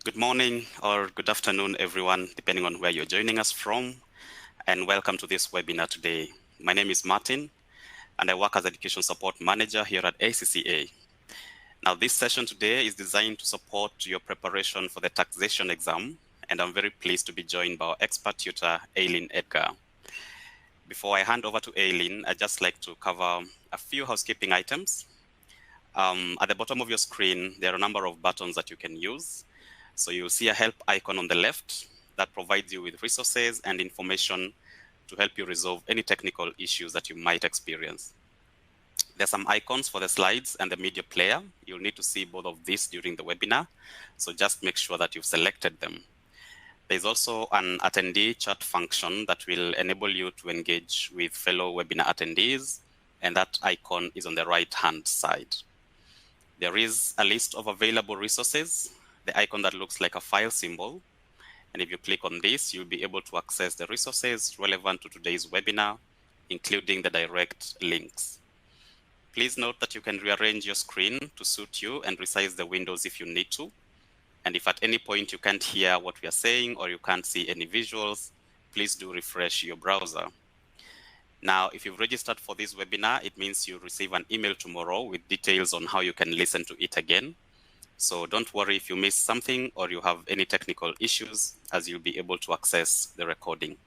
Good morning or good afternoon, everyone, depending on where you're joining us from, and welcome to this webinar today. My name is Martin, and I work as Education Support Manager here at ACCA. Now, this session today is designed to support your preparation for the taxation exam, and I'm very pleased to be joined by our expert tutor, Aileen Edgar. Before I hand over to Aileen, I'd just like to cover a few housekeeping items. At the bottom of your screen, there are a number of buttons that you can use. So you'll see a help icon on the left that provides you with resources and information to help you resolve any technical issues that you might experience. There's some icons for the slides and the media player. You'll need to see both of these during the webinar, so just make sure that you've selected them. There's also an attendee chat function that will enable you to engage with fellow webinar attendees, and that icon is on the right-hand side. There is a list of available resources, the icon that looks like a file symbol. And if you click on this, you'll be able to access the resources relevant to today's webinar, including the direct links. Please note that you can rearrange your screen to suit you and resize the windows if you need to. And if at any point you can't hear what we are saying or you can't see any visuals, please do refresh your browser. Now, if you've registered for this webinar, it means you'll receive an email tomorrow with details on how you can listen to it again. So don't worry if you miss something or you have any technical issues, as you'll be able to access the recording.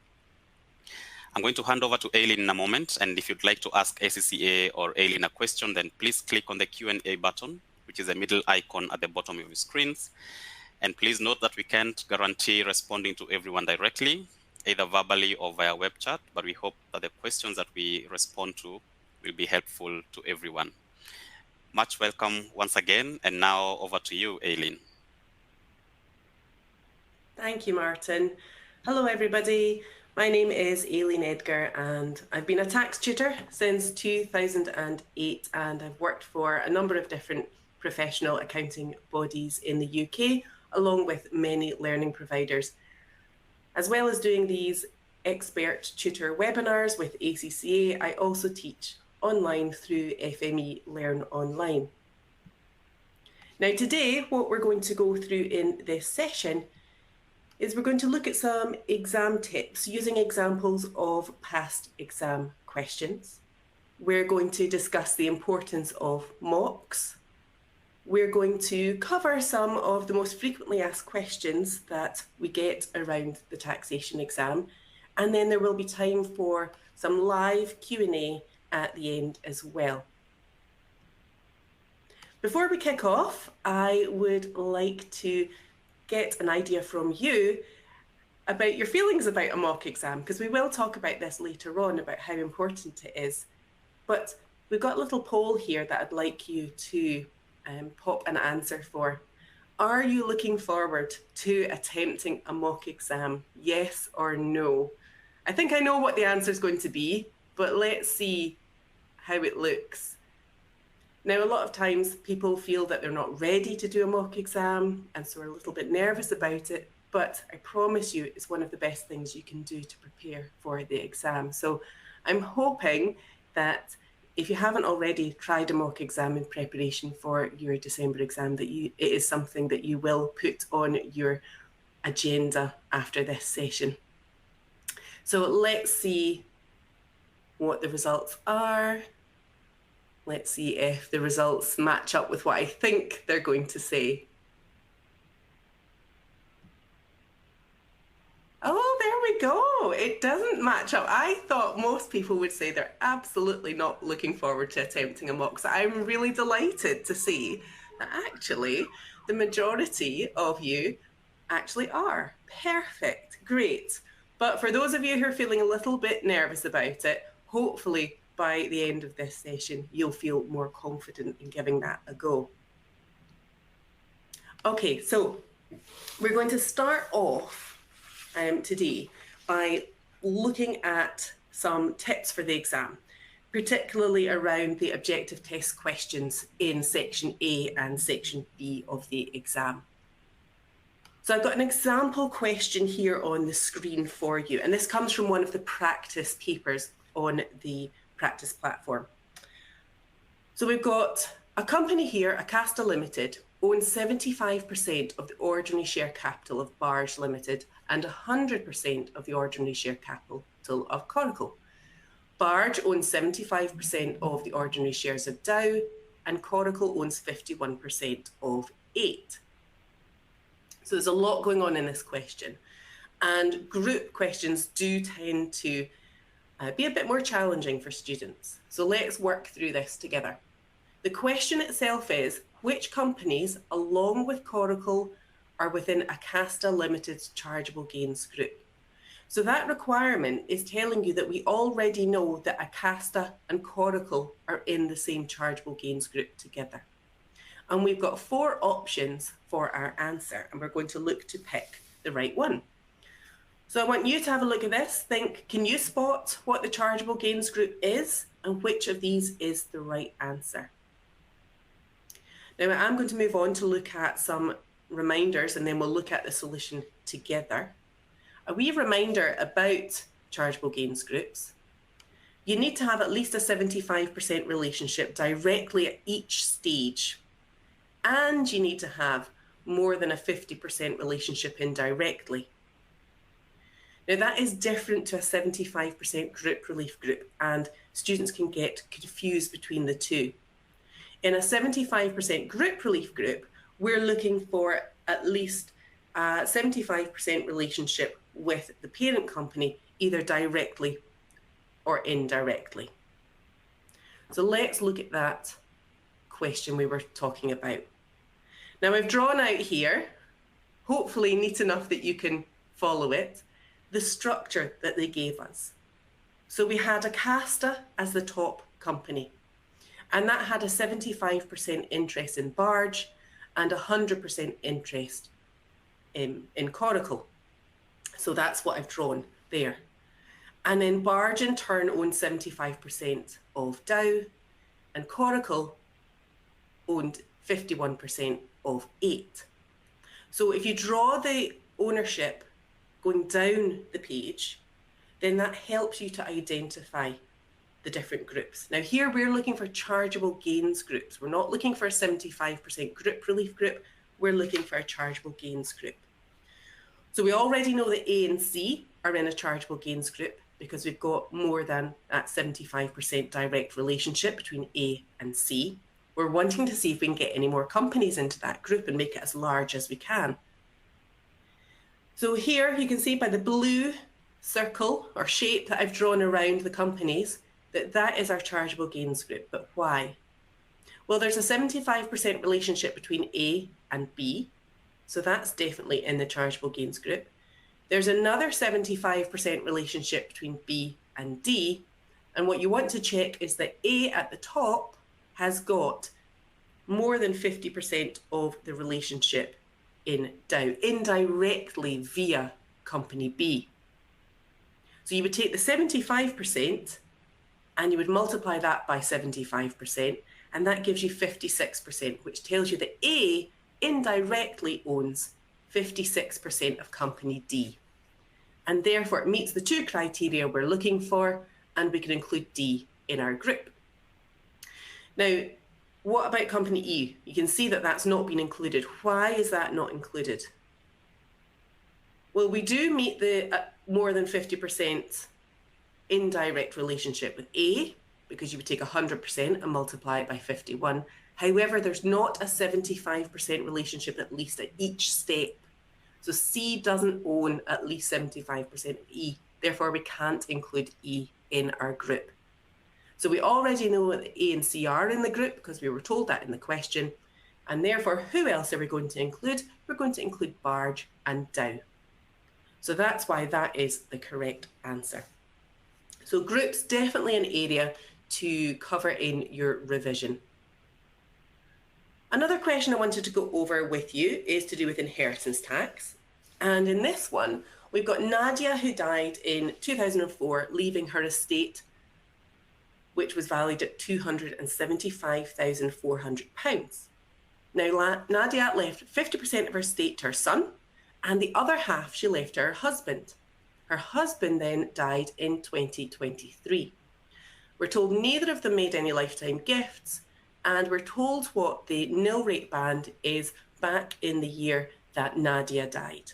I'm going to hand over to Aileen in a moment, and if you'd like to ask ACCA or Aileen a question, then please click on the Q&A button, which is the middle icon at the bottom of your screens. And please note that we can't guarantee responding to everyone directly, either verbally or via web chat, but we hope that the questions that we respond to will be helpful to everyone. Much welcome once again, and now over to you, Aileen. Thank you, Martin. Hello, everybody. My name is Aileen Edgar, and I've been a tax tutor since 2008, and I've worked for a number of different professional accounting bodies in the UK, along with many learning providers. As well as doing these expert tutor webinars with ACCA, I also teach online through FME Learn Online. Now today, what we're going to go through in this session is we're going to look at some exam tips using examples of past exam questions. We're going to discuss the importance of mocks. We're going to cover some of the most frequently asked questions that we get around the taxation exam. And then there will be time for some live Q&A at the end as well. Before we kick off, I would like to get an idea from you about your feelings about a mock exam, because we will talk about this later on, about how important it is. But we've got a little poll here that I'd like you to pop an answer for. Are you looking forward to attempting a mock exam? Yes or no? I think I know what the answer is going to be, but let's see how it looks. Now, a lot of times people feel that they're not ready to do a mock exam, and so are a little bit nervous about it, but I promise you it's one of the best things you can do to prepare for the exam. So I'm hoping that if you haven't already tried a mock exam in preparation for your December exam, that it is something that you will put on your agenda after this session. So let's see what the results are. Let's see if the results match up with what I think they're going to say. Oh, there we go. It doesn't match up. I thought most people would say they're absolutely not looking forward to attempting a mock. So I'm really delighted to see that actually the majority of you actually are. Perfect. Great. But for those of you who are feeling a little bit nervous about it, hopefully by the end of this session, you'll feel more confident in giving that a go. Okay, so we're going to start off today by looking at some tips for the exam, particularly around the objective test questions in section A and section B of the exam. So I've got an example question here on the screen for you, and this comes from one of the practice papers on the practice platform. So we've got a company here, Acasta Limited, own 75% of the ordinary share capital of Barge Limited and 100% of the ordinary share capital of Coracle. Barge owns 75% of the ordinary shares of Dow, and Coracle owns 51% of 8. So there's a lot going on in this question. And group questions do tend to be a bit more challenging for students. So let's work through this together. The question itself is, which companies, along with Coracle, are within ACCA Limited's chargeable gains group? So that requirement is telling you that we already know that ACCA and Coracle are in the same chargeable gains group together. And we've got 4 options for our answer, and we're going to look to pick the right one. So I want you to have a look at this. Think, can you spot what the chargeable gains group is and which of these is the right answer? Now I'm going to move on to look at some reminders, and then we'll look at the solution together. A wee reminder about chargeable gains groups. You need to have at least a 75% relationship directly at each stage, and you need to have more than a 50% relationship indirectly. Now that is different to a 75% group relief group, and students can get confused between the two. In a 75% group relief group, we're looking for at least a 75% relationship with the parent company, either directly or indirectly. So let's look at that question we were talking about. Now I've drawn out here, hopefully neat enough that you can follow it, the structure that they gave us. So we had ACCA as the top company, and that had a 75% interest in Barge and 100% interest in Coracle. So that's what I've drawn there. And then Barge in turn owned 75% of Dow, and Coracle owned 51% of 8. So if you draw the ownership going down the page, then that helps you to identify the different groups. Now here we're looking for chargeable gains groups. We're not looking for a 75% group relief group. We're looking for a chargeable gains group. So we already know that A and C are in a chargeable gains group because we've got more than that 75% direct relationship between A and C. We're wanting to see if we can get any more companies into that group and make it as large as we can. So here you can see by the blue circle or shape that I've drawn around the companies that is our chargeable gains group. But why? Well, there's a 75% relationship between A and B. So that's definitely in the chargeable gains group. There's another 75% relationship between B and D. And what you want to check is that A at the top has got more than 50% of the relationship in Dow, indirectly via company B. So you would take the 75% and you would multiply that by 75%, and that gives you 56%, which tells you that A indirectly owns 56% of company D. And therefore it meets the 2 criteria we're looking for, and we can include D in our group. Now, what about company E? You can see that that's not been included. Why is that not included? Well, we do meet the more than 50% indirect relationship with A, because you would take 100% and multiply it by 51. However, there's not a 75% relationship at least at each step. So C doesn't own at least 75% of E. Therefore, we can't include E in our group. So we already know that A and C are in the group because we were told that in the question. And therefore, who else are we going to include? We're going to include Barge and Dow. So that's why that is the correct answer. So groups, definitely an area to cover in your revision. Another question I wanted to go over with you is to do with inheritance tax. And in this one, we've got Nadia, who died in 2004, leaving her estate, which was valued at £275,400. Now, Nadia left 50% of her estate to her son, and the other half she left to her husband. Her husband then died in 2023. We're told neither of them made any lifetime gifts, and we're told what the nil rate band is back in the year that Nadia died.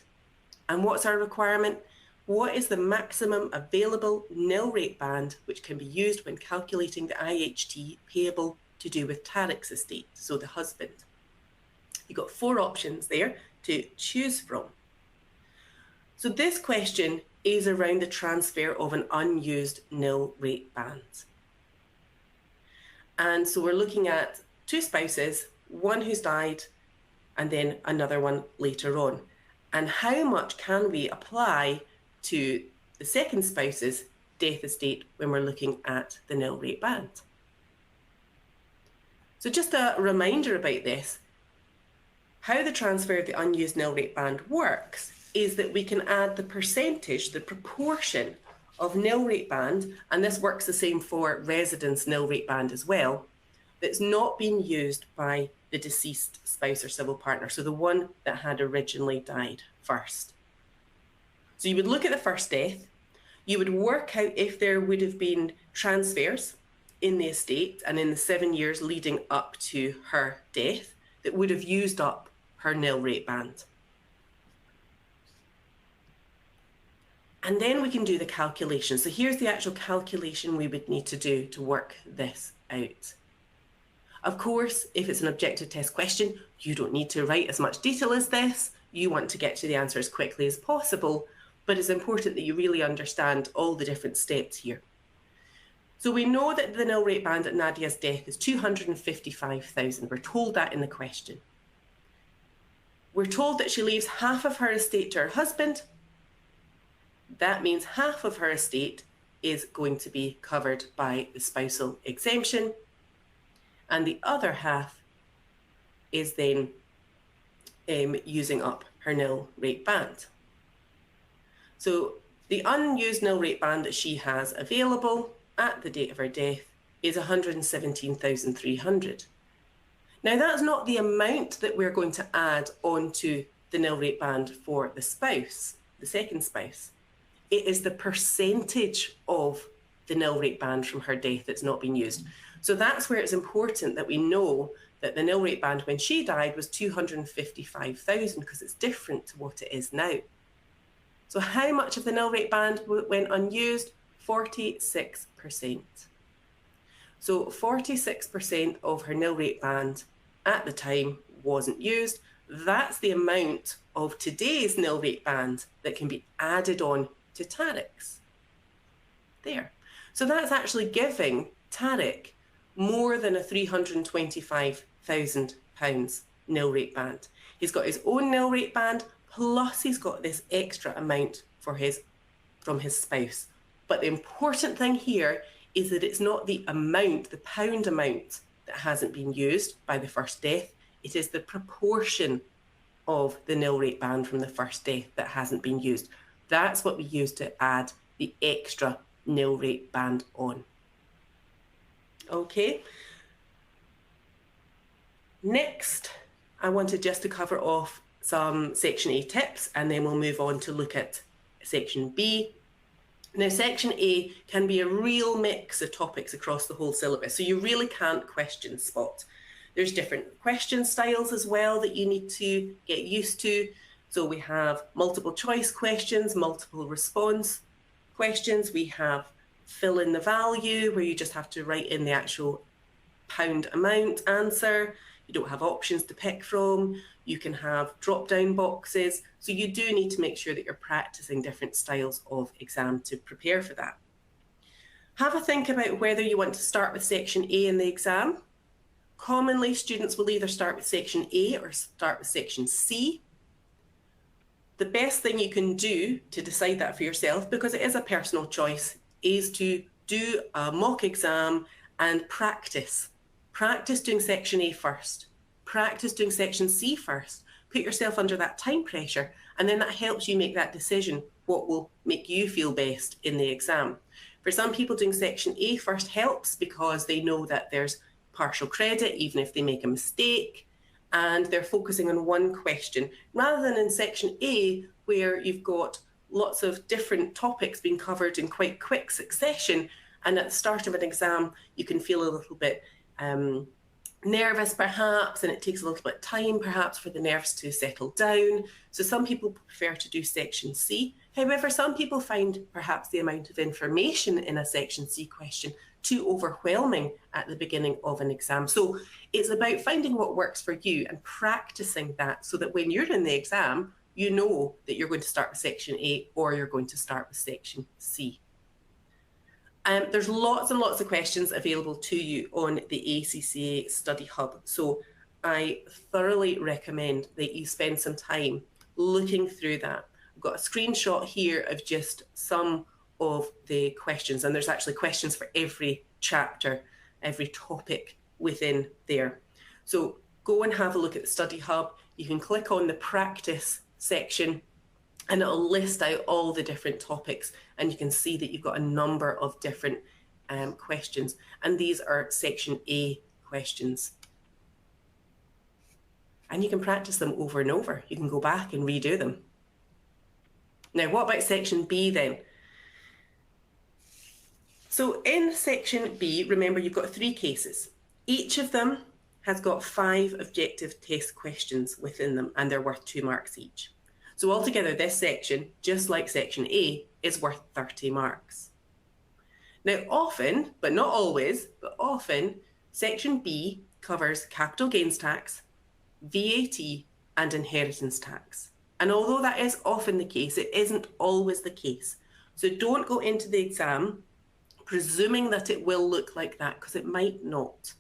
And what's our requirement? What is the maximum available nil rate band which can be used when calculating the IHT payable to do with Tarek's estate, so the husband? You've got 4 options there to choose from. So this question is around the transfer of an unused nil rate band. And so we're looking at 2 spouses, one who's died and then another one later on. And how much can we apply to the second spouse's death estate when we're looking at the nil rate band? So just a reminder about this, how the transfer of the unused nil rate band works is that we can add the percentage, the proportion of nil rate band, and this works the same for residence nil rate band as well, that's not been used by the deceased spouse or civil partner, so the one that had originally died first. So you would look at the first death, you would work out if there would have been transfers in the estate and in the 7 years leading up to her death that would have used up her nil rate band. And then we can do the calculation. So here's the actual calculation we would need to do to work this out. Of course, if it's an objective test question, you don't need to write as much detail as this. You want to get to the answer as quickly as possible, but it's important that you really understand all the different steps here. So we know that the nil rate band at Nadia's death is 255,000. We're told that in the question. We're told that she leaves half of her estate to her husband. That means half of her estate is going to be covered by the spousal exemption, and the other half is then using up her nil rate band. So the unused nil rate band that she has available at the date of her death is 117,300. Now that's not the amount that we're going to add onto the nil rate band for the spouse, the second spouse. It is the percentage of the nil rate band from her death that's not been used. So that's where it's important that we know that the nil rate band when she died was 255,000 because it's different to what it is now. So how much of the nil rate band went unused? 46%. So 46% of her nil rate band at the time wasn't used. That's the amount of today's nil rate band that can be added on to Tarek's. There. So that's actually giving Tarek more than a £325,000 nil rate band. He's got his own nil rate band, plus he's got this extra amount from his spouse. But the important thing here is that it's not the amount, the pound amount, that hasn't been used by the first death. It is the proportion of the nil rate band from the first death that hasn't been used. That's what we use to add the extra nil rate band on. Okay. Next, I wanted just to cover off some Section A tips, and then we'll move on to look at Section B. Now, Section A can be a real mix of topics across the whole syllabus, so you really can't question spot. There's different question styles as well that you need to get used to. So we have multiple choice questions, multiple response questions. We have fill in the value, where you just have to write in the actual pound amount answer. You don't have options to pick from. You can have drop-down boxes. So you do need to make sure that you're practicing different styles of exam to prepare for that. Have a think about whether you want to start with Section A in the exam. Commonly, students will either start with Section A or start with Section C. The best thing you can do to decide that for yourself, because it is a personal choice, is to do a mock exam and practice. Practice doing Section A first. Practice doing Section C first. Put yourself under that time pressure, and then that helps you make that decision, what will make you feel best in the exam. For some people, doing Section A first helps because they know that there's partial credit, even if they make a mistake, and they're focusing on one question, rather than in Section A, where you've got lots of different topics being covered in quite quick succession, and at the start of an exam, you can feel a little bit nervous perhaps, and it takes a little bit of time perhaps for the nerves to settle down. So some people prefer to do section C. However, some people find perhaps the amount of information in a section C question too overwhelming at the beginning of an exam. So it's about finding what works for you and practicing that so that when you're in the exam, you know that you're going to start with section A or you're going to start with section C. There's lots and lots of questions available to you on the ACCA Study Hub. So I thoroughly recommend that you spend some time looking through that. I've got a screenshot here of just some of the questions, and there's actually questions for every chapter, every topic within there. So go and have a look at the Study Hub. You can click on the practice section and it'll list out all the different topics, and you can see that you've got a number of different questions, and these are section A questions. And you can practice them over and over. You can go back and redo them. Now, what about section B then? So in section B, remember you've got 3 cases. Each of them has got 5 objective test questions within them, and they're worth 2 marks each. So altogether, this section, just like section A, is worth 30 marks. Now, often, but not always, but often, section B covers capital gains tax, VAT, and inheritance tax. And although that is often the case, it isn't always the case. So don't go into the exam presuming that it will look like that, because it might not.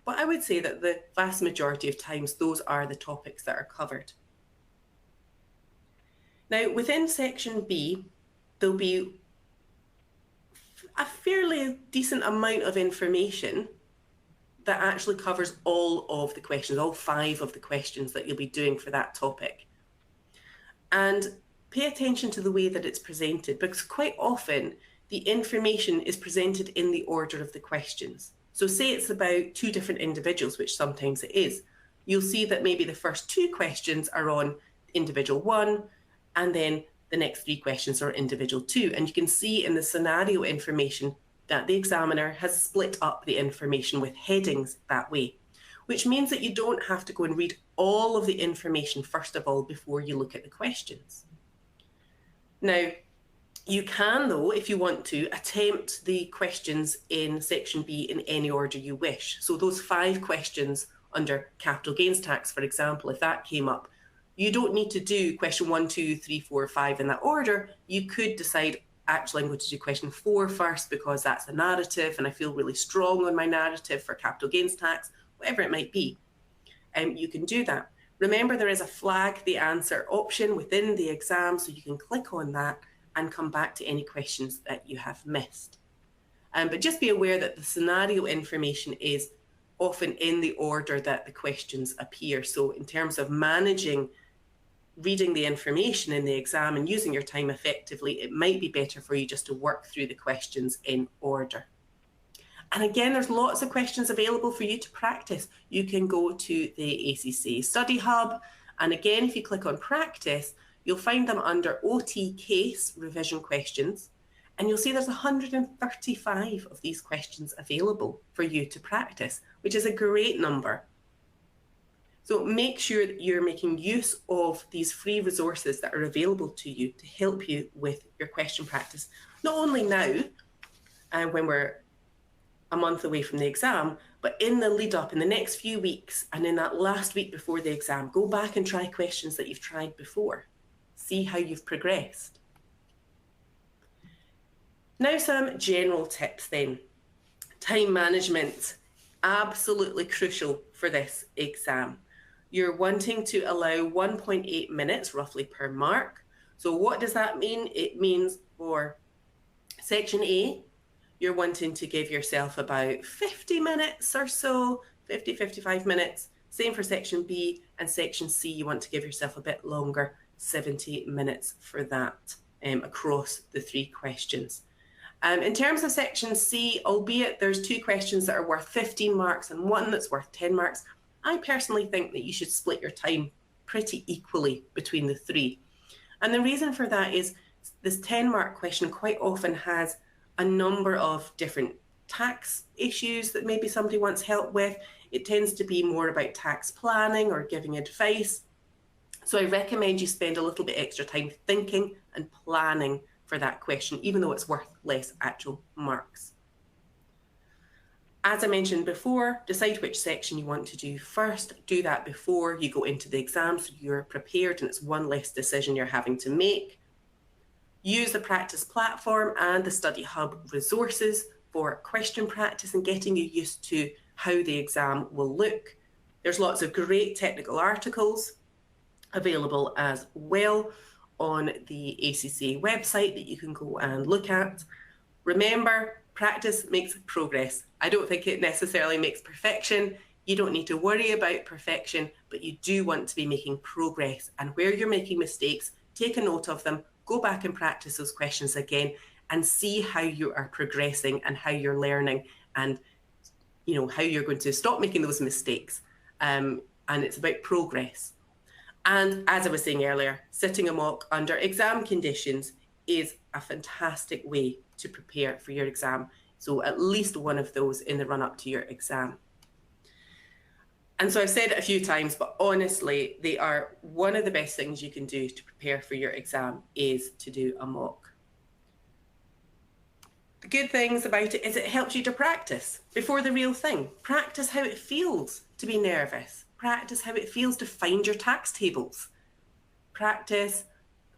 But I would say that the vast majority of times, those are the topics that are covered. Now, within section B, there'll be a fairly decent amount of information that actually covers all of the questions, all 5 of the questions that you'll be doing for that topic. And pay attention to the way that it's presented, because quite often the information is presented in the order of the questions. So say it's about 2 different individuals, which sometimes it is. You'll see that maybe the first 2 questions are on individual 1, and then the next 3 questions are individual 2. And you can see in the scenario information that the examiner has split up the information with headings that way, which means that you don't have to go and read all of the information first of all before you look at the questions. Now, you can, though, if you want to, attempt the questions in section B in any order you wish. So those 5 questions under capital gains tax, for example, if that came up, you don't need to do question 1, 2, 3, 4, 5 in that order. You could decide, actually, I'm going to do question 4 first because that's a narrative and I feel really strong on my narrative for capital gains tax, whatever it might be. You can do that. Remember, there is a flag the answer option within the exam, so you can click on that and come back to any questions that you have missed. But just be aware that the scenario information is often in the order that the questions appear. So in terms of managing reading the information in the exam and using your time effectively, it might be better for you just to work through the questions in order. And again, there's lots of questions available for you to practice. You can go to the ACCA Study Hub, and again, if you click on practice, you'll find them under OT case revision questions, and you'll see there's 135 of these questions available for you to practice, which is a great number. So make sure that you're making use of these free resources that are available to you to help you with your question practice, not only now, when we're a month away from the exam, but in the lead up, in the next few weeks, and in that last week before the exam, go back and try questions that you've tried before. See how you've progressed. Now some general tips then. Time management, absolutely crucial for this exam. You're wanting to allow 1.8 minutes roughly per mark. So what does that mean? It means for section A, you're wanting to give yourself about 50 minutes or so, 50, 55 minutes. Same for section B, and section C, you want to give yourself a bit longer, 70 minutes for that across the 3 questions. In terms of section C, albeit there's 2 questions that are worth 15 marks and 1 that's worth 10 marks, I personally think that you should split your time pretty equally between the 3. And the reason for that is this 10-mark question quite often has a number of different tax issues that maybe somebody wants help with. it tends to be more about tax planning or giving advice. So I recommend you spend a little bit extra time thinking and planning for that question, even though it's worth less actual marks. As I mentioned before, decide which section you want to do first. Do that before you go into the exam so you're prepared and it's one less decision you're having to make. Use the practice platform and the Study Hub resources for question practice and getting you used to how the exam will look. There's lots of great technical articles available as well on the ACCA website that you can go and look at. Remember, practice makes progress. I don't think it necessarily makes perfection. You don't need to worry about perfection, but you do want to be making progress. And where you're making mistakes, take a note of them, go back and practice those questions again and see how you are progressing and how you're learning and how you're going to stop making those mistakes. And it's about progress. And as I was saying earlier, sitting a mock under exam conditions is a fantastic way to prepare for your exam. So at least one of those in the run-up to your exam. And so I've said it a few times, but honestly, they are one of the best things you can do to prepare for your exam is to do a mock. The good things about it is it helps you to practice before the real thing. Practice how it feels to be nervous. Practice how it feels to find your tax tables. Practice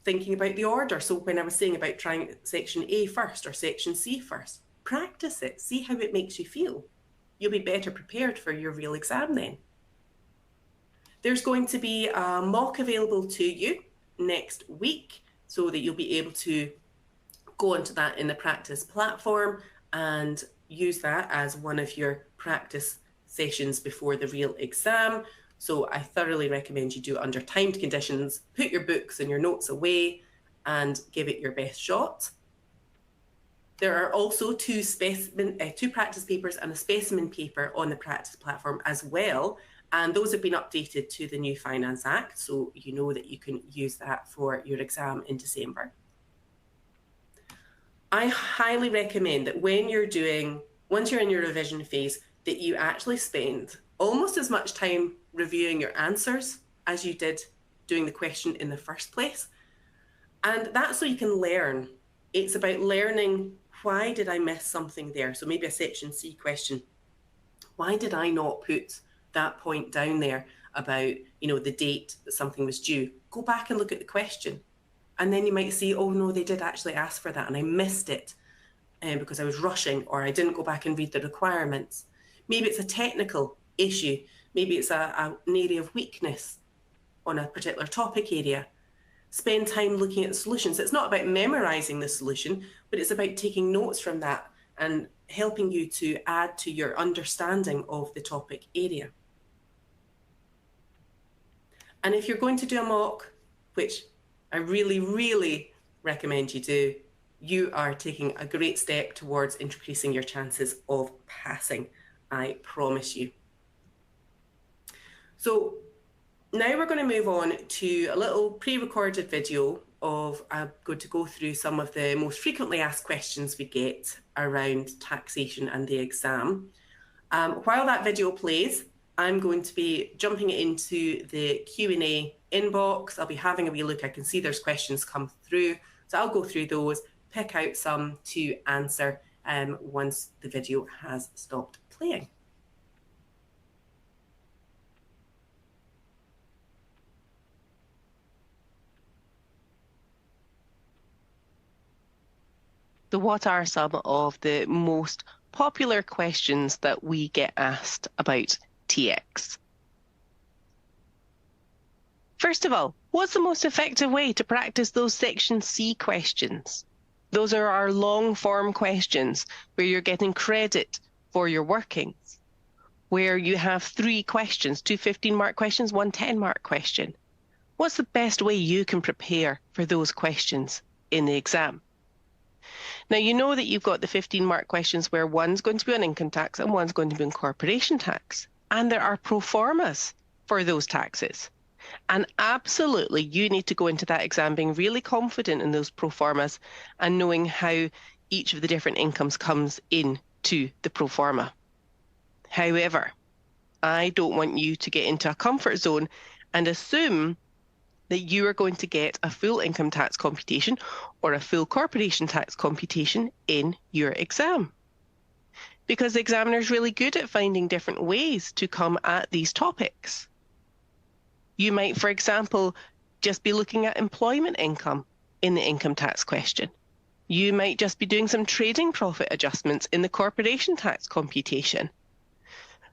thinking about the order. So when I was saying about trying section A first or section C first, practice it. See how it makes you feel. You'll be better prepared for your real exam then. There's going to be a mock available to you next week so that you'll be able to go into that in the practice platform and use that as one of your practice sessions before the real exam. So I thoroughly recommend you do it under timed conditions, put your books and your notes away and give it your best shot. There are also two practice papers and a specimen paper on the practice platform as well. And those have been updated to the new Finance Act. So you know that you can use that for your exam in December. I highly recommend that once you're in your revision phase, that you actually spend almost as much time reviewing your answers as you did doing the question in the first place. And that's so you can learn. It's about learning, why did I miss something there? So maybe a section C question. Why did I not put that point down there about, the date that something was due? Go back and look at the question. And then you might see, oh no, they did actually ask for that and I missed it because I was rushing or I didn't go back and read the requirements. Maybe it's a technical issue. Maybe it's an area of weakness on a particular topic area. Spend time looking at the solutions. It's not about memorizing the solution, but it's about taking notes from that and helping you to add to your understanding of the topic area. And if you're going to do a mock, which I really, really recommend you do, you are taking a great step towards increasing your chances of passing. I promise you. So now we're going to move on to a little pre-recorded video of, I'm going to go through some of the most frequently asked questions we get around taxation and the exam. While that video plays, I'm going to be jumping into the Q&A inbox. I'll be having a wee look. I can see there's questions come through. So I'll go through those, pick out some to answer once the video has stopped playing. So what are some of the most popular questions that we get asked about TX? First of all, what's the most effective way to practice those Section C questions? Those are our long form questions where you're getting credit for your workings, where you have 3 questions, 2 15-mark questions, 1 10-mark question. What's the best way you can prepare for those questions in the exam? Now, you know that you've got the 15-mark questions where one's going to be on income tax and one's going to be on corporation tax. And there are pro formas for those taxes. And absolutely, you need to go into that exam being really confident in those pro formas and knowing how each of the different incomes comes into the pro forma. However, I don't want you to get into a comfort zone and assume that you are going to get a full income tax computation or a full corporation tax computation in your exam. Because the examiner is really good at finding different ways to come at these topics. You might, for example, just be looking at employment income in the income tax question. You might just be doing some trading profit adjustments in the corporation tax computation.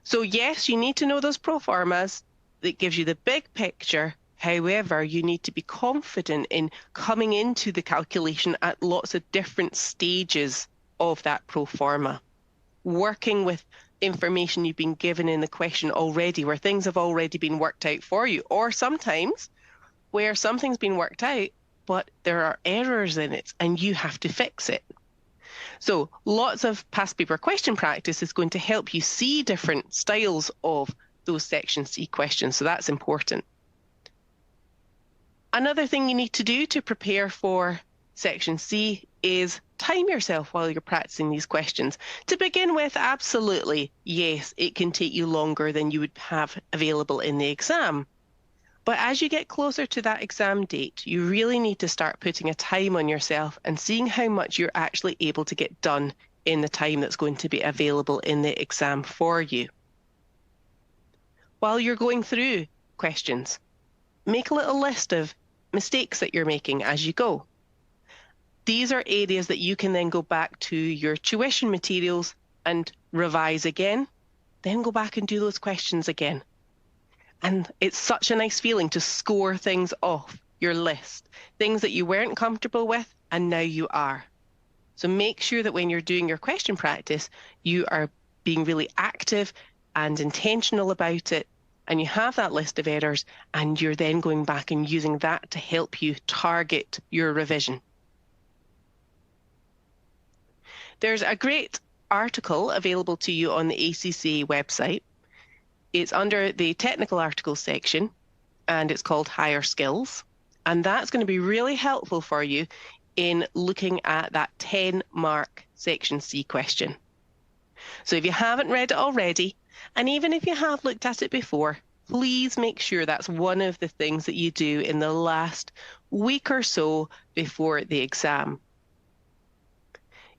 So yes, you need to know those pro formas. That gives you the big picture. However, you need to be confident in coming into the calculation at lots of different stages of that pro forma. Working with information you've been given in the question already, where things have already been worked out for you, or sometimes where something's been worked out, but there are errors in it and you have to fix it. So lots of past paper question practice is going to help you see different styles of those Section C questions, so that's important. Another thing you need to do to prepare for Section C is time yourself while you're practicing these questions. To begin with, absolutely, yes, it can take you longer than you would have available in the exam. But as you get closer to that exam date, you really need to start putting a time on yourself and seeing how much you're actually able to get done in the time that's going to be available in the exam for you. While you're going through questions, make a little list of mistakes that you're making as you go. These are areas that you can then go back to your tuition materials and revise again, then go back and do those questions again. And it's such a nice feeling to score things off your list, things that you weren't comfortable with and now you are. So make sure that when you're doing your question practice, you are being really active and intentional about it, and you have that list of errors, and you're then going back and using that to help you target your revision. There's a great article available to you on the ACCA website. It's under the technical articles section, and it's called Higher Skills. And that's going to be really helpful for you in looking at that 10-mark Section C question. So if you haven't read it already, and even if you have looked at it before, please make sure that's one of the things that you do in the last week or so before the exam.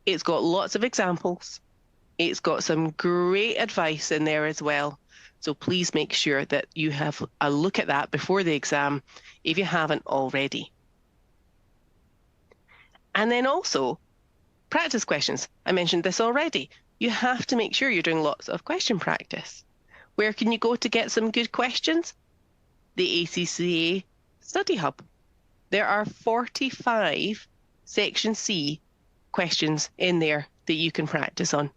It's got lots of examples. It's got some great advice in there as well. So please make sure that you have a look at that before the exam if you haven't already. And then also, practice questions. I mentioned this already. You have to make sure you're doing lots of question practice. Where can you go to get some good questions? The ACCA Study Hub. There are 45 Section C questions in there that you can practice on.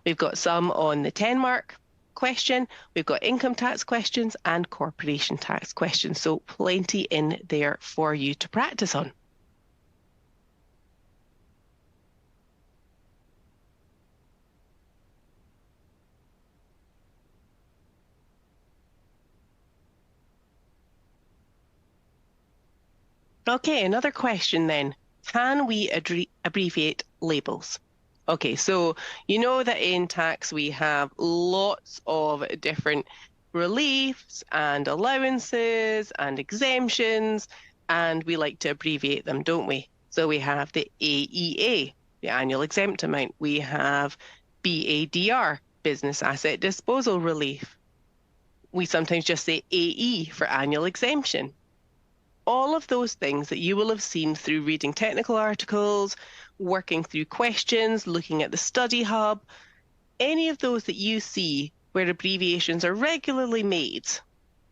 We've got some on the 10-mark question, we've got income tax questions and corporation tax questions, so plenty in there for you to practice on. Okay, another question then. Can we abbreviate labels? Okay, so you know that in tax we have lots of different reliefs and allowances and exemptions, and we like to abbreviate them, don't we? So we have the AEA, the annual exempt amount. We have BADR, business asset disposal relief. We sometimes just say AE for annual exemption. All of those things that you will have seen through reading technical articles, working through questions, looking at the study hub, any of those that you see where abbreviations are regularly made,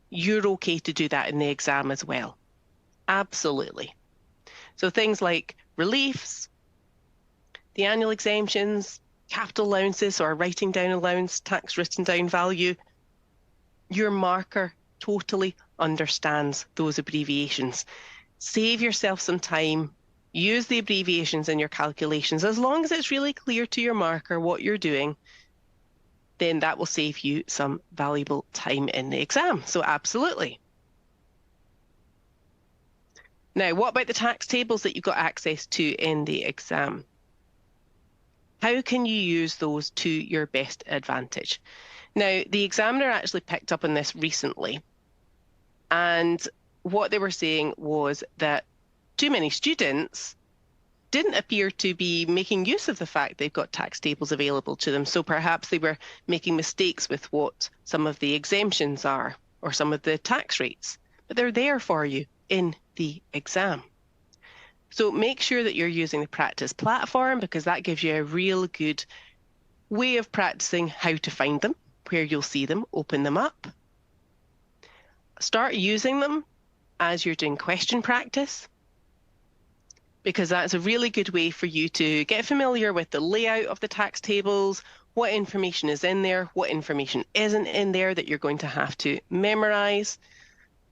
you're okay to do that in the exam as well. Absolutely. So things like reliefs, the annual exemptions, capital allowances or writing down allowance, tax written down value, your marker totally understands those abbreviations. Save yourself some time. Use the abbreviations in your calculations. As long as it's really clear to your marker what you're doing, then that will save you some valuable time in the exam. So absolutely. Now, what about the tax tables that you've got access to in the exam? How can you use those to your best advantage? Now, the examiner actually picked up on this recently, and what they were saying was that too many students didn't appear to be making use of the fact they've got tax tables available to them. So perhaps they were making mistakes with what some of the exemptions are or some of the tax rates, but they're there for you in the exam. So make sure that you're using the practice platform, because that gives you a real good way of practicing how to find them, where you'll see them, open them up. Start using them as you're doing question practice, because that's a really good way for you to get familiar with the layout of the tax tables, what information is in there, what information isn't in there that you're going to have to memorize.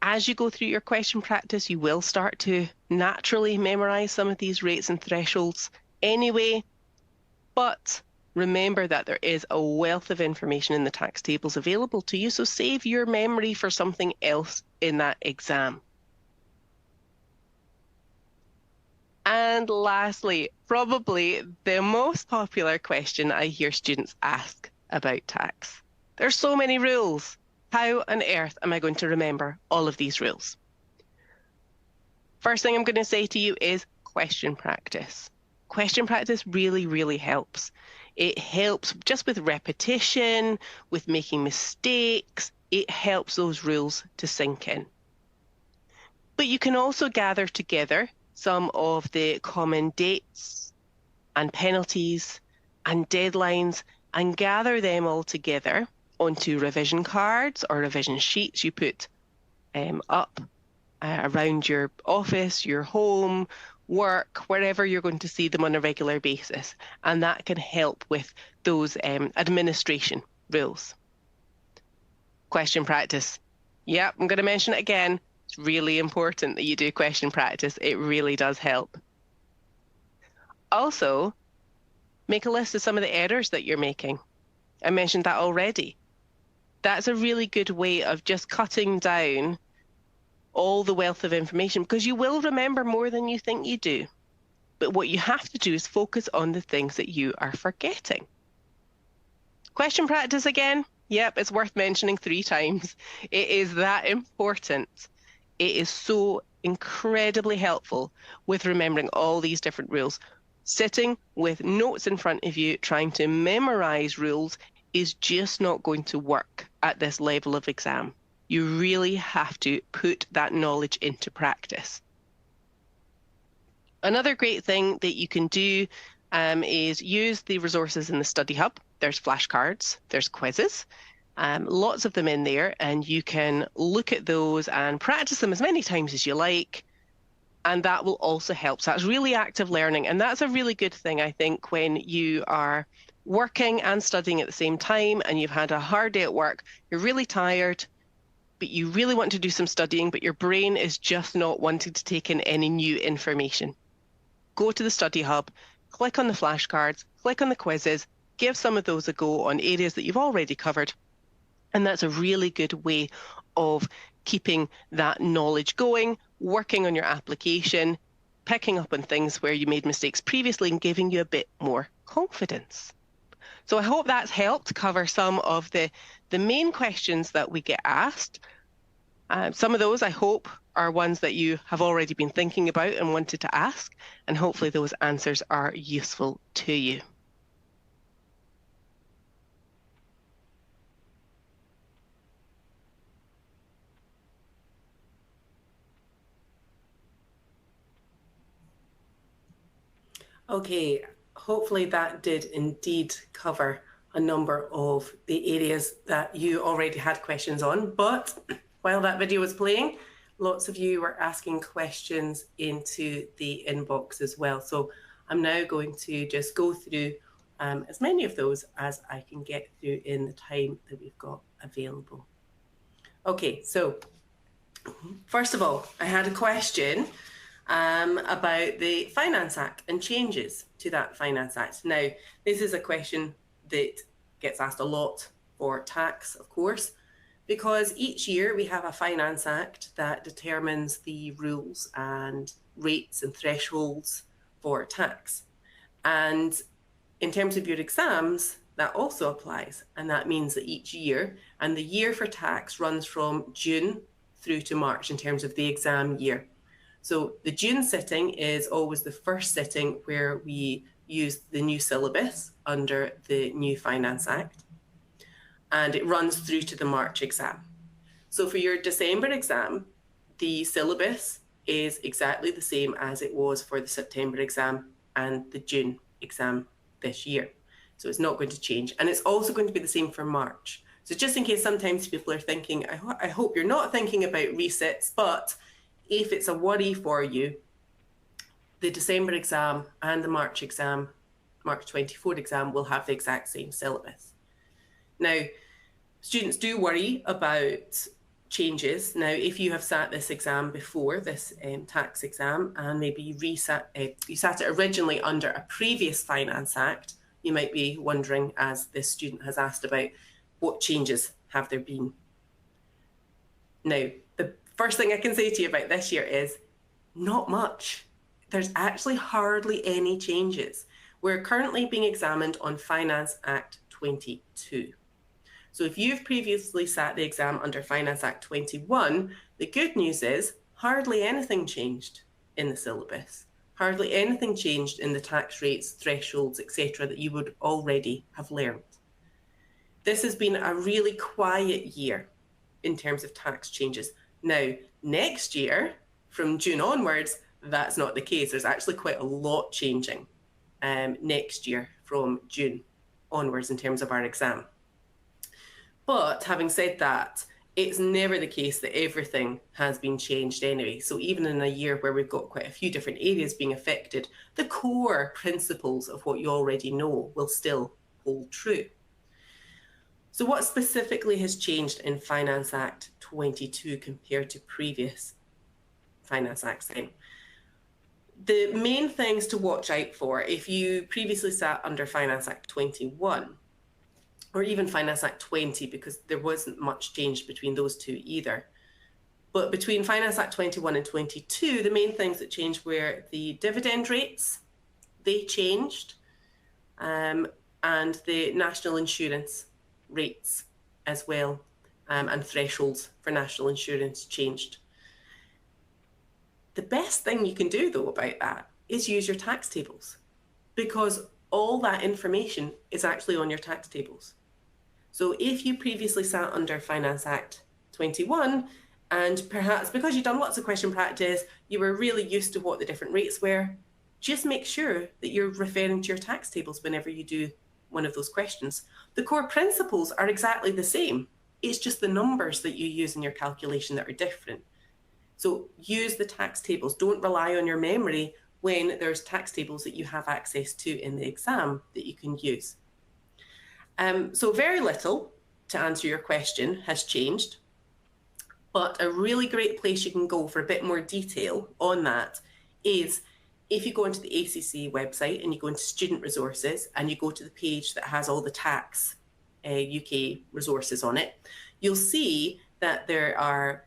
As you go through your question practice, you will start to naturally memorize some of these rates and thresholds anyway, but remember that there is a wealth of information in the tax tables available to you, so save your memory for something else in that exam. And lastly, probably the most popular question I hear students ask about tax. There's so many rules. How on earth am I going to remember all of these rules? First thing I'm going to say to you is question practice. Question practice really, really helps. It helps just with repetition, with making mistakes. It helps those rules to sink in. But you can also gather together some of the common dates and penalties and deadlines and gather them all together onto revision cards or revision sheets you put up around your office, your home, work, wherever you're going to see them on a regular basis. And that can help with those administration rules. Question practice. Yep, I'm going to mention it again. It's really important that you do question practice. It really does help. Also, make a list of some of the errors that you're making. I mentioned that already. That's a really good way of just cutting down all the wealth of information, because you will remember more than you think you do. But what you have to do is focus on the things that you are forgetting. Question practice again. Yep, it's worth mentioning 3 times. It is that important. It is so incredibly helpful with remembering all these different rules. Sitting with notes in front of you, trying to memorize rules is just not going to work at this level of exam. You really have to put that knowledge into practice. Another great thing that you can do is use the resources in the study hub. There's flashcards, there's quizzes. Lots of them in there, and you can look at those and practice them as many times as you like, and that will also help. So that's really active learning, and that's a really good thing, I think, when you are working and studying at the same time and you've had a hard day at work, you're really tired, but you really want to do some studying, but your brain is just not wanting to take in any new information. Go to the study hub, click on the flashcards, click on the quizzes, give some of those a go on areas that you've already covered. And that's a really good way of keeping that knowledge going, working on your application, picking up on things where you made mistakes previously and giving you a bit more confidence. So I hope that's helped cover some of the main questions that we get asked. Some of those, I hope, are ones that you have already been thinking about and wanted to ask, and hopefully those answers are useful to you. Okay, hopefully that did indeed cover a number of the areas that you already had questions on. But while that video was playing, lots of you were asking questions into the inbox as well. So I'm now going to just go through as many of those as I can get through in the time that we've got available. Okay, so first of all, I had a question about the Finance Act and changes to that Finance Act. Now, this is a question that gets asked a lot for tax, of course, because each year we have a Finance Act that determines the rules and rates and thresholds for tax. And in terms of your exams, that also applies. And that means that each year, and the year for tax runs from June through to March in terms of the exam year. So the June sitting is always the first sitting where we use the new syllabus under the new Finance Act, and it runs through to the March exam. So for your December exam, the syllabus is exactly the same as it was for the September exam and the June exam this year. So it's not going to change. And it's also going to be the same for March. So just in case sometimes people are thinking, I hope you're not thinking about resets, but if it's a worry for you, the December exam and the March exam, March 24 exam, will have the exact same syllabus. Now, students do worry about changes. Now, if you have sat this exam before, this tax exam, and maybe you sat it originally under a previous Finance Act, you might be wondering, as this student has asked about, what changes have there been? Now, the first thing I can say to you about this year is not much. There's actually hardly any changes. We're currently being examined on Finance Act 22. So if you've previously sat the exam under Finance Act 21, the good news is hardly anything changed in the syllabus. Hardly anything changed in the tax rates, thresholds, etc. that you would already have learned. This has been a really quiet year in terms of tax changes. Now, next year, from June onwards, that's not the case. There's actually quite a lot changing next year from June onwards in terms of our exam. But having said that, it's never the case that everything has been changed anyway. So even in a year where we've got quite a few different areas being affected, the core principles of what you already know will still hold true. So what specifically has changed in Finance Act 22 compared to previous Finance Acts then? The main things to watch out for, if you previously sat under Finance Act 21, or even Finance Act 20, because there wasn't much change between those two either. But between Finance Act 21 and 22, the main things that changed were the dividend rates, they changed, and the national insurance rates as well, and thresholds for national insurance changed. The best thing you can do, though, about that is use your tax tables, because all that information is actually on your tax tables. So if you previously sat under Finance Act 21, and perhaps because you've done lots of question practice, you were really used to what the different rates were, just make sure that you're referring to your tax tables whenever you do one of those questions. The core principles are exactly the same. It's just the numbers that you use in your calculation that are different. So use the tax tables. Don't rely on your memory when there's tax tables that you have access to in the exam that you can use. So very little, to answer your question, has changed, but a really great place you can go for a bit more detail on that is if you go into the ACCA website and you go into student resources and you go to the page that has all the tax UK resources on it, you'll see that there are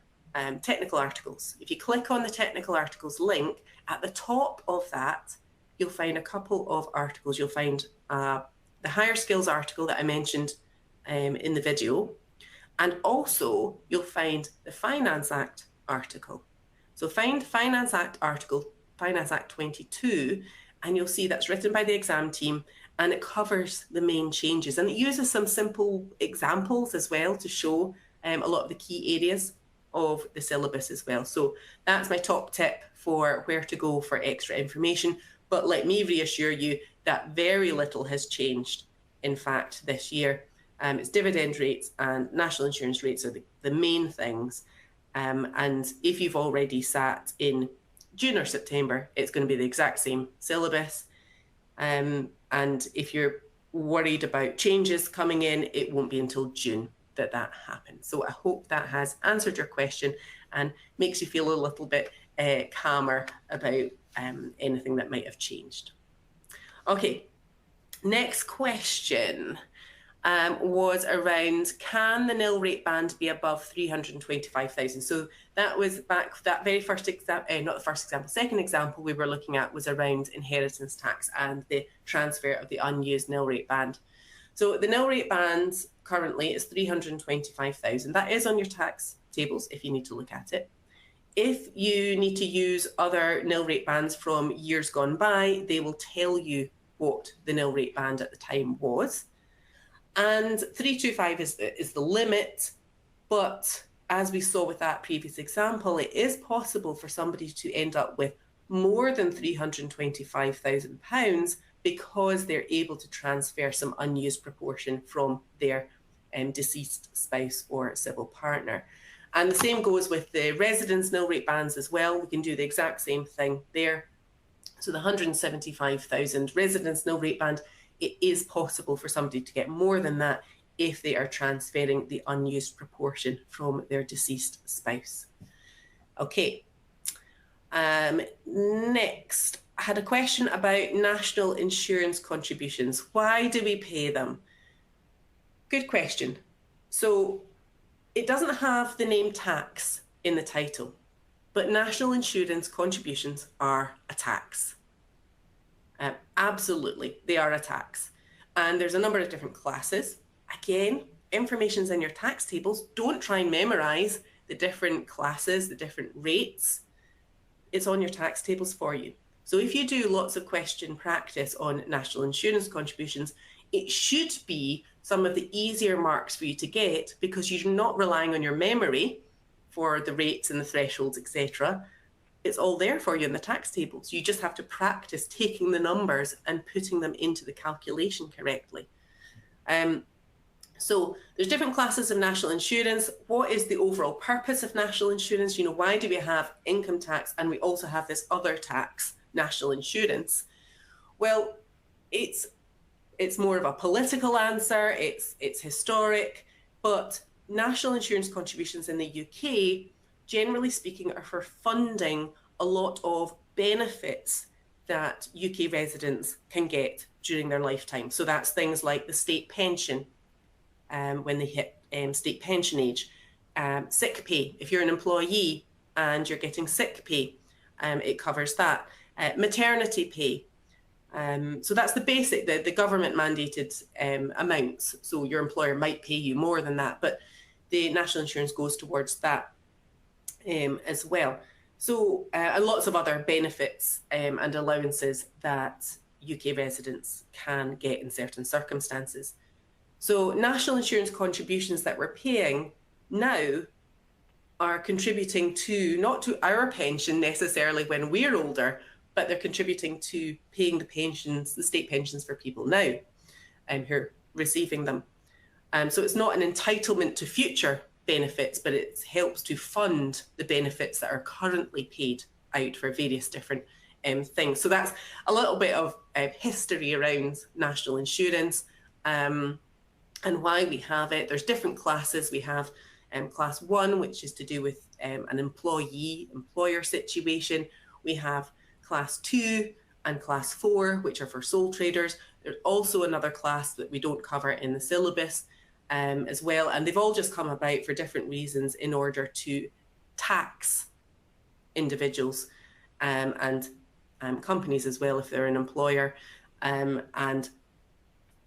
technical articles. If you click on the technical articles link, at the top of that, you'll find a couple of articles. You'll find the higher skills article that I mentioned in the video, and also you'll find the Finance Act article. So find Finance Act article, Finance Act 22, and you'll see that's written by the exam team, and it covers the main changes, and it uses some simple examples as well to show a lot of the key areas of the syllabus as well. So that's my top tip for where to go for extra information. But let me reassure you that very little has changed, in fact, this year. It's dividend rates and national insurance rates are the main things. And if you've already sat in June or September, it's going to be the exact same syllabus. And if you're worried about changes coming in, it won't be until June that happens. So I hope that has answered your question and makes you feel a little bit calmer about anything that might have changed. Okay, next question was around, can the nil rate band be above 325,000? So that was back, that very first example, not the first example, second example we were looking at was around inheritance tax and the transfer of the unused nil rate band. So the nil rate band currently is 325,000. That is on your tax tables if you need to look at it. If you need to use other nil rate bands from years gone by, they will tell you what the nil rate band at the time was. And 325 is the limit, but as we saw with that previous example, it is possible for somebody to end up with more than £325,000 because they're able to transfer some unused proportion from their deceased spouse or civil partner. And the same goes with the residence nil rate bands as well. We can do the exact same thing there. So the 175,000 residence nil rate band, it is possible for somebody to get more than that if they are transferring the unused proportion from their deceased spouse. Okay. Next, I had a question about national insurance contributions. Why do we pay them? Good question. So it doesn't have the name tax in the title, but national insurance contributions are a tax. Absolutely, they are a tax. And there's a number of different classes. Again, information's in your tax tables. Don't try and memorize the different classes, the different rates. It's on your tax tables for you. So if you do lots of question practice on national insurance contributions, it should be some of the easier marks for you to get because you're not relying on your memory for the rates and the thresholds, etc. It's all there for you in the tax tables. You just have to practice taking the numbers and putting them into the calculation correctly. So there's different classes of national insurance. What is the overall purpose of national insurance? You know, why do we have income tax and we also have this other tax, national insurance? Well, it's more of a political answer. It's historic, but national insurance contributions in the UK, generally speaking, are for funding a lot of benefits that UK residents can get during their lifetime. So that's things like the state pension, when they hit state pension age, sick pay. If you're an employee and you're getting sick pay, it covers that. Maternity pay. So that's the basic, the government mandated amounts. So your employer might pay you more than that, but the national insurance goes towards that as well. So and lots of other benefits and allowances that UK residents can get in certain circumstances. So national insurance contributions that we're paying now are contributing to, not to our pension necessarily when we're older, but they're contributing to paying the pensions, the state pensions for people now who are receiving them. So it's not an entitlement to future benefits, but it helps to fund the benefits that are currently paid out for various different things. So that's a little bit of history around national insurance and why we have it. There's different classes. We have class 1, which is to do with an employee-employer situation. We have class 2 and class 4, which are for sole traders. There's also another class that we don't cover in the syllabus as well. And they've all just come about for different reasons in order to tax individuals and companies as well if they're an employer and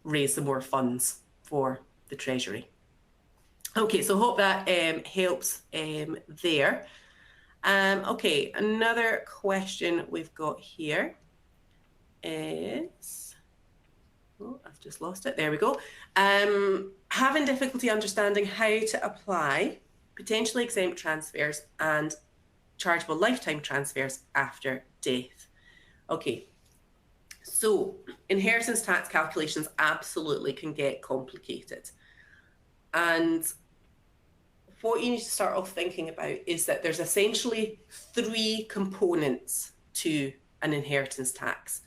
raise some more funds for the Treasury. Okay, so hope that helps there. Okay, another question we've got here is, oh, I've just lost it. There we go. Having difficulty understanding how to apply potentially exempt transfers and chargeable lifetime transfers after death. Okay, so inheritance tax calculations absolutely can get complicated. And what you need to start off thinking about is that there's essentially 3 components to an inheritance tax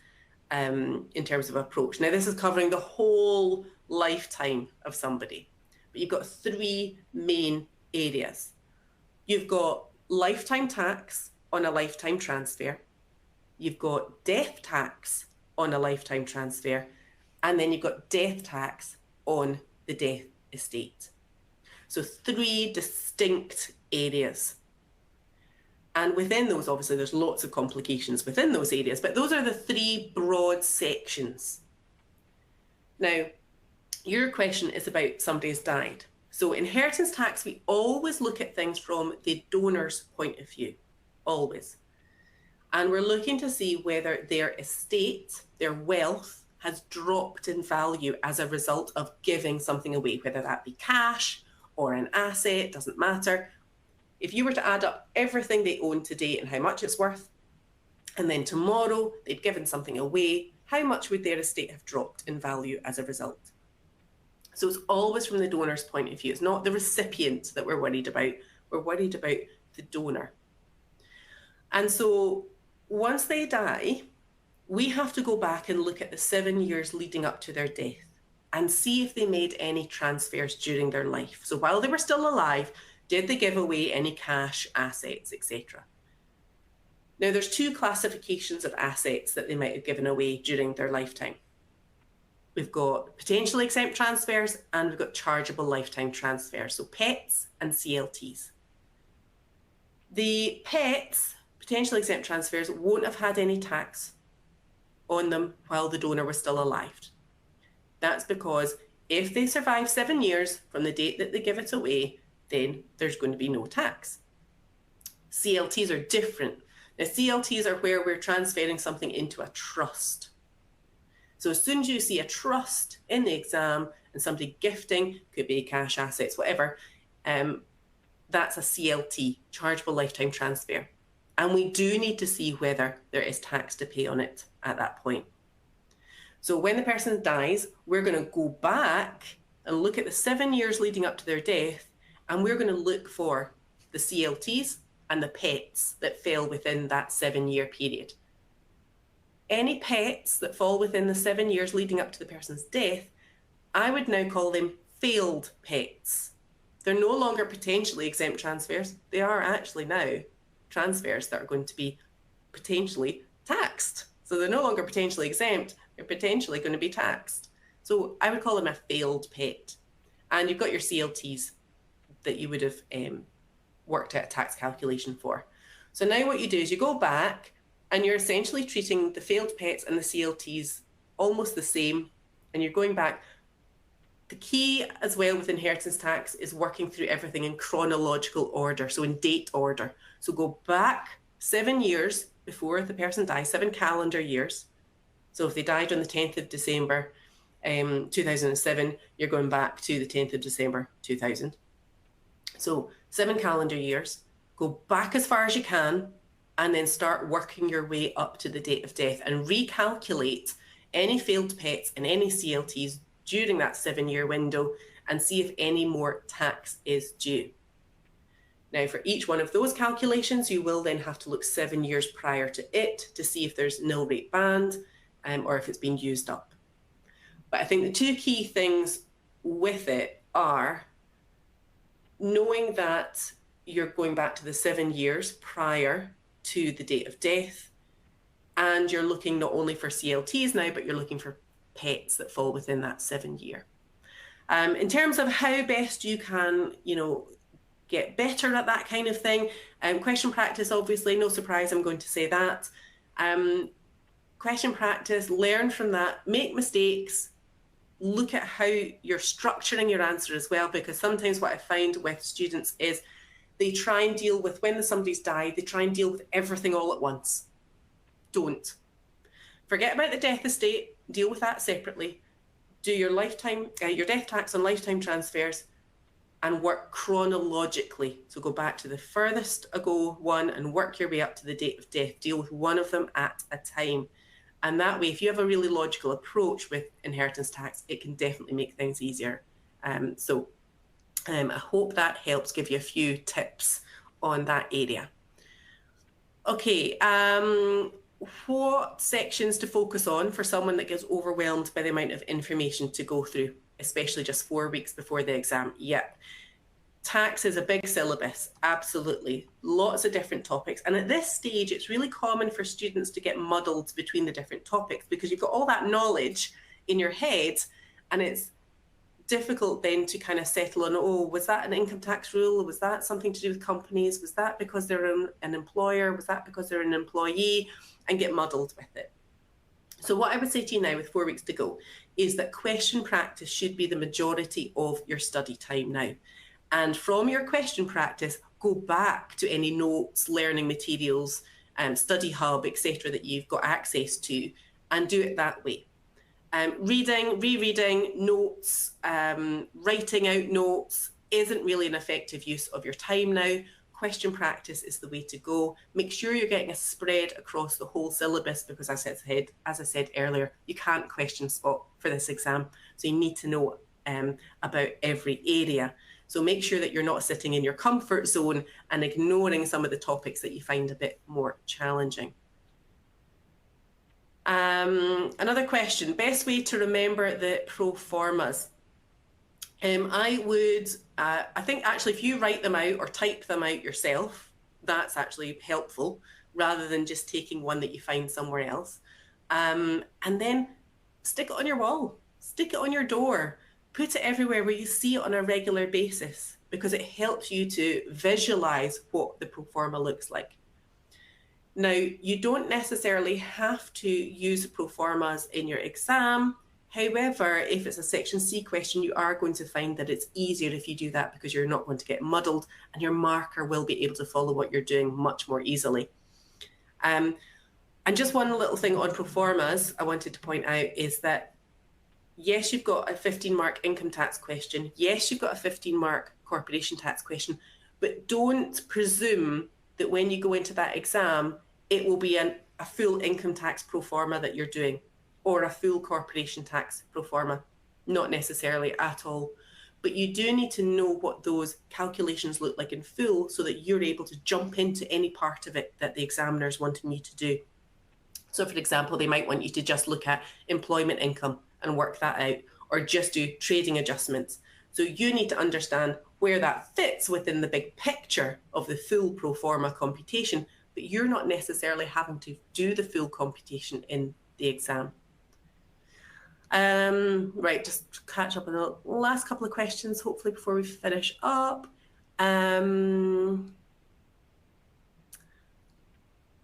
in terms of approach. Now, this is covering the whole lifetime of somebody, but you've got 3 main areas. You've got lifetime tax on a lifetime transfer, you've got death tax on a lifetime transfer, and then you've got death tax on the death estate. So 3 distinct areas. And within those, obviously, there's lots of complications within those areas, but those are the 3 broad sections. Now, Your question is about somebody's died. So inheritance tax, we always look at things from the donor's point of view, always. And we're looking to see whether their estate, their wealth, has dropped in value as a result of giving something away, whether that be cash or an asset, doesn't matter. If you were to add up everything they own today and how much it's worth, and then tomorrow they'd given something away, how much would their estate have dropped in value as a result? So it's always from the donor's point of view. It's not the recipient that we're worried about. We're worried about the donor. And so once they die, we have to go back and look at the 7 years leading up to their death and see if they made any transfers during their life. So while they were still alive, did they give away any cash, assets, etc.? Now, there's two classifications of assets that they might have given away during their lifetime. We've got potentially exempt transfers and we've got chargeable lifetime transfers, so pets and CLTs. The pets, potentially exempt transfers, won't have had any tax on them while the donor was still alive. That's because if they survive 7 years from the date that they give it away, then there's going to be no tax. CLTs are different. Now, CLTs are where we're transferring something into a trust. So as soon as you see a trust in the exam and somebody gifting, could be cash, assets, whatever, that's a CLT, chargeable lifetime transfer. And we do need to see whether there is tax to pay on it at that point. So when the person dies, we're going to go back and look at the 7 years leading up to their death, and we're going to look for the CLTs and the pets that fell within that 7 year period. Any pets that fall within the 7 years leading up to the person's death, I would now call them failed pets. They're no longer potentially exempt transfers. They are actually now transfers that are going to be potentially taxed. So they're no longer potentially exempt, they're potentially going to be taxed. So I would call them a failed pet. And you've got your CLTs that you would have worked out a tax calculation for. So now what you do is you go back and you're essentially treating the failed pets and the CLTs almost the same, and you're going back. The key as well with inheritance tax is working through everything in chronological order, so in date order. So go back 7 years before the person dies, 7 calendar years. So if they died on the 10th of December 2007, you're going back to the 10th of December 2000. So 7 calendar years, go back as far as you can, and then start working your way up to the date of death and recalculate any failed pets and any CLTs during that 7 year window and see if any more tax is due. Now, for each one of those calculations, you will then have to look 7 years prior to it to see if there's nil rate band or if it's been used up. But I think the two key things with it are knowing that you're going back to the 7 years prior to the date of death, and you're looking not only for CLTs now, but you're looking for pets that fall within that 7 year. In terms of how best you can, get better at that kind of thing, question practice, obviously, no surprise, I'm going to say that. Question practice, learn from that, make mistakes, look at how you're structuring your answer as well, because sometimes what I find with students is they try and deal with, when somebody's died, they try and deal with everything all at once. Don't. Forget about the death estate, deal with that separately. Do your your death tax on lifetime transfers and work chronologically. So go back to the furthest ago one and work your way up to the date of death. Deal with one of them at a time. And that way, if you have a really logical approach with inheritance tax, it can definitely make things easier. I hope that helps give you a few tips on that area. Okay, what sections to focus on for someone that gets overwhelmed by the amount of information to go through, especially just 4 weeks before the exam? Yep. Tax is a big syllabus, absolutely. Lots of different topics. And at this stage, it's really common for students to get muddled between the different topics because you've got all that knowledge in your head, and it's difficult then to kind of settle on, was that an income tax rule? Was that something to do with companies? Was that because they're an employer? Was that because they're an employee? And get muddled with it. So what I would say to you now with 4 weeks to go is that question practice should be the majority of your study time now. And from your question practice, go back to any notes, learning materials, study hub, etc. that you've got access to, and do it that way. Reading, rereading, notes, writing out notes isn't really an effective use of your time now. Question practice is the way to go. Make sure you're getting a spread across the whole syllabus, because as I said earlier, you can't question spot for this exam. So you need to know about every area. So make sure that you're not sitting in your comfort zone and ignoring some of the topics that you find a bit more challenging. Another question, best way to remember the pro formas. I think actually if you write them out or type them out yourself, that's actually helpful rather than just taking one that you find somewhere else. And then stick it on your wall, stick it on your door, put it everywhere where you see it on a regular basis, because it helps you to visualize what the pro forma looks like. Now, you don't necessarily have to use pro formas in your exam. However, if it's a section C question, you are going to find that it's easier if you do that, because you're not going to get muddled and your marker will be able to follow what you're doing much more easily. And just one little thing on pro formas I wanted to point out is that, yes, you've got a 15-mark income tax question. Yes, you've got a 15-mark corporation tax question, but don't presume that when you go into that exam, it will be a full income tax pro forma that you're doing, or a full corporation tax pro forma. Not necessarily at all. But you do need to know what those calculations look like in full, so that you're able to jump into any part of it that the examiner's wanting you to do. So for example, they might want you to just look at employment income and work that out, or just do trading adjustments. So you need to understand where that fits within the big picture of the full pro forma computation, but you're not necessarily having to do the full computation in the exam. Right, just catch up on the last couple of questions, hopefully, before we finish up.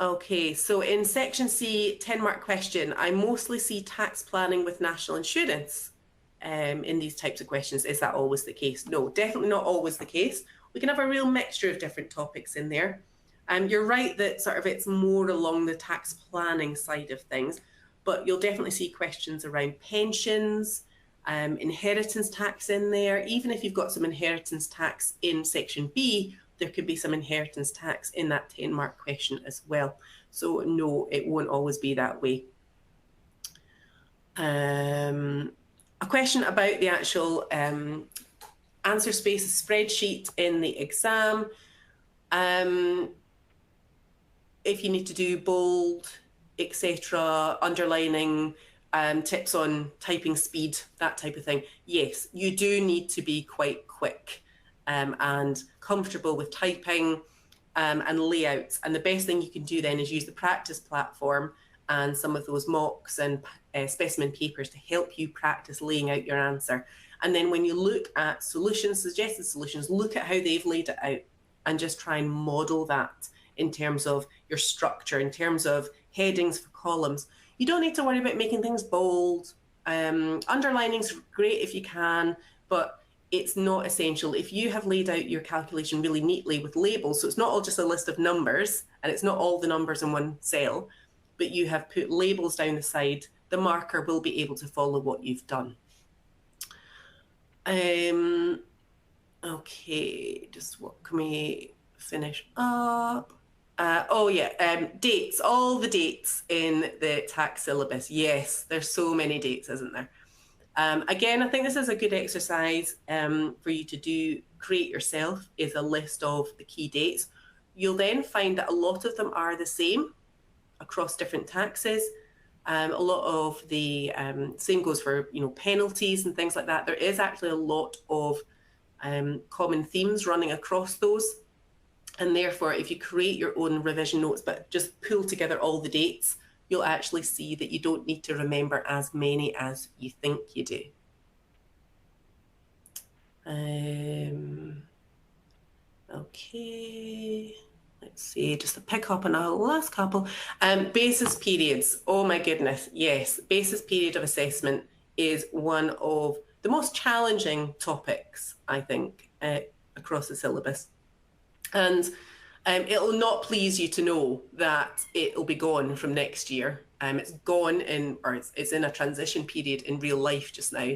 Okay, so in section C, 10-mark question, I mostly see tax planning with national insurance in these types of questions. Is that always the case? No, definitely not always the case. We can have a real mixture of different topics in there. You're right that sort of it's more along the tax planning side of things, but you'll definitely see questions around pensions, inheritance tax in there. Even if you've got some inheritance tax in section B, there could be some inheritance tax in that 10-mark question as well. So no, it won't always be that way. A question about the actual answer space spreadsheet in the exam. If you need to do bold, etc., underlining, tips on typing speed, that type of thing, yes, you do need to be quite quick and comfortable with typing and layouts. And the best thing you can do then is use the practice platform and some of those mocks and specimen papers to help you practice laying out your answer. And then when you look at solutions, suggested solutions, look at how they've laid it out and just try and model that in terms of your structure, in terms of headings for columns. You don't need to worry about making things bold. Underlining's great if you can, but it's not essential. If you have laid out your calculation really neatly with labels, so it's not all just a list of numbers and it's not all the numbers in one cell, but you have put labels down the side, the marker will be able to follow what you've done. Okay, just what can we finish up? Dates, all the dates in the tax syllabus. Yes, there's so many dates, isn't there? Again, I think this is a good exercise for you to do, create yourself, is a list of the key dates. You'll then find that a lot of them are the same across different taxes. A lot of the same goes for penalties and things like that. There is actually a lot of common themes running across those. And therefore, if you create your own revision notes, but just pull together all the dates, you'll actually see that you don't need to remember as many as you think you do. Okay, let's let's see, just to pick up on our last couple. Basis periods. Oh my goodness, yes. Basis period of assessment is one of the most challenging topics, I think, across the syllabus. And it'll not please you to know that it'll be gone from next year. It's gone in, or it's in a transition period in real life just now.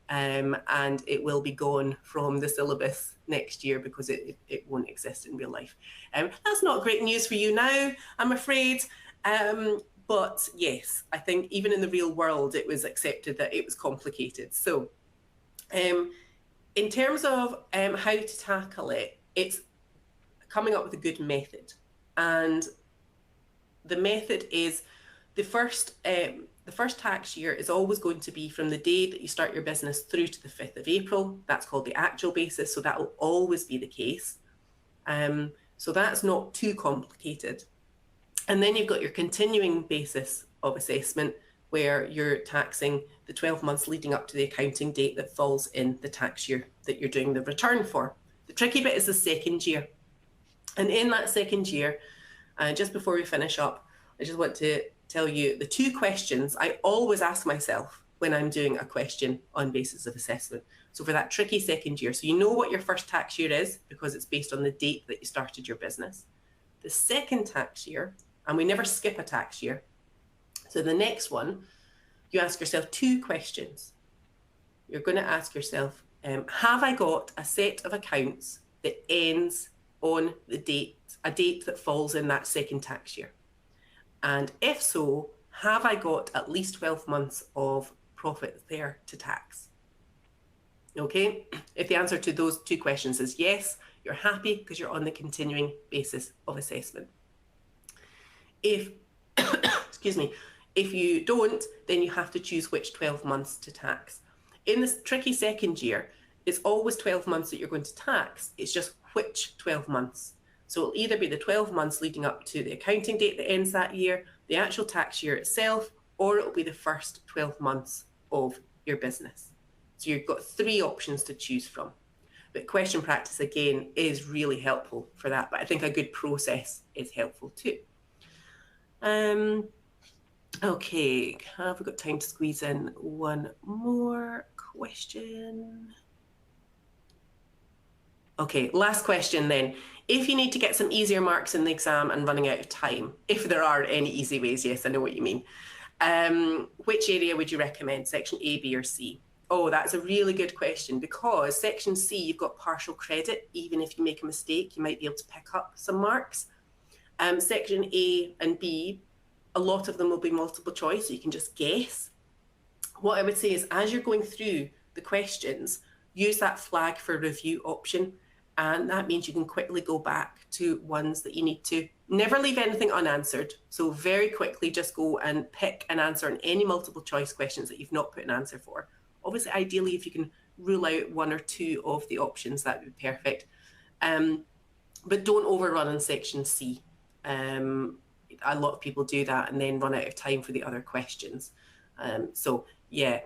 And it will be gone from the syllabus next year because it won't exist in real life. That's not great news for you now, I'm afraid. But yes, I think even in the real world, it was accepted that it was complicated. So in terms of how to tackle it, it's coming up with a good method. And the method is the first tax year is always going to be from the day that you start your business through to the 5th of April. That's called the actual basis. So that will always be the case. So that's not too complicated. And then you've got your continuing basis of assessment, where you're taxing the 12 months leading up to the accounting date that falls in the tax year that you're doing the return for. The tricky bit is the second year. And in that second year, just before we finish up, I just want to tell you the 2 questions I always ask myself when I'm doing a question on basis of assessment. So for that tricky second year, so you know what your first tax year is because it's based on the date that you started your business. The second tax year, and we never skip a tax year. So the next one, you ask yourself 2 questions. You're going to ask yourself, have I got a set of accounts that ends on the date, a date that falls in that second tax year? And if so, have I got at least 12 months of profit there to tax? Okay, if the answer to those 2 questions is yes, you're happy because you're on the continuing basis of assessment. If, excuse me, if you don't, then you have to choose which 12 months to tax. In this tricky second year, it's always 12 months that you're going to tax. It's just which 12 months. So it'll either be the 12 months leading up to the accounting date that ends that year, the actual tax year itself, or it'll be the first 12 months of your business. So you've got 3 options to choose from. But question practice, again, is really helpful for that. But I think a good process is helpful too. Okay, have we got time to squeeze in one more question? Okay, last question then. If you need to get some easier marks in the exam and running out of time, if there are any easy ways, yes, I know what you mean. Which area would you recommend, section A, B, or C? Oh, that's a really good question, because section C, you've got partial credit. Even if you make a mistake, you might be able to pick up some marks. Section A and B, a lot of them will be multiple choice, so you can just guess. What I would say is, as you're going through the questions, use that flag for review option. And that means you can quickly go back to ones that you need to. Never leave anything unanswered. So very quickly just go and pick an answer on any multiple choice questions that you've not put an answer for. Obviously, ideally, if you can rule out 1 or 2 of the options, that would be perfect. But don't overrun in section C. A lot of people do that and then run out of time for the other questions. So yeah.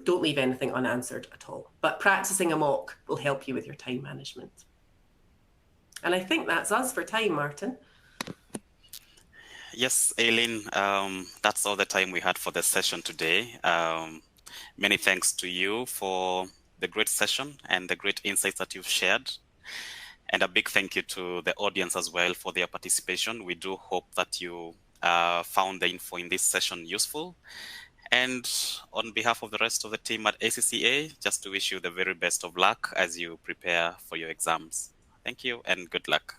Don't leave anything unanswered at all. But practicing a mock will help you with your time management. And I think that's us for time, Martin. Yes, Aileen, that's all the time we had for the session today. Many thanks to you for the great session and the great insights that you've shared. And a big thank you to the audience as well for their participation. We do hope that you found the info in this session useful. And on behalf of the rest of the team at ACCA, just to wish you the very best of luck as you prepare for your exams. Thank you and good luck.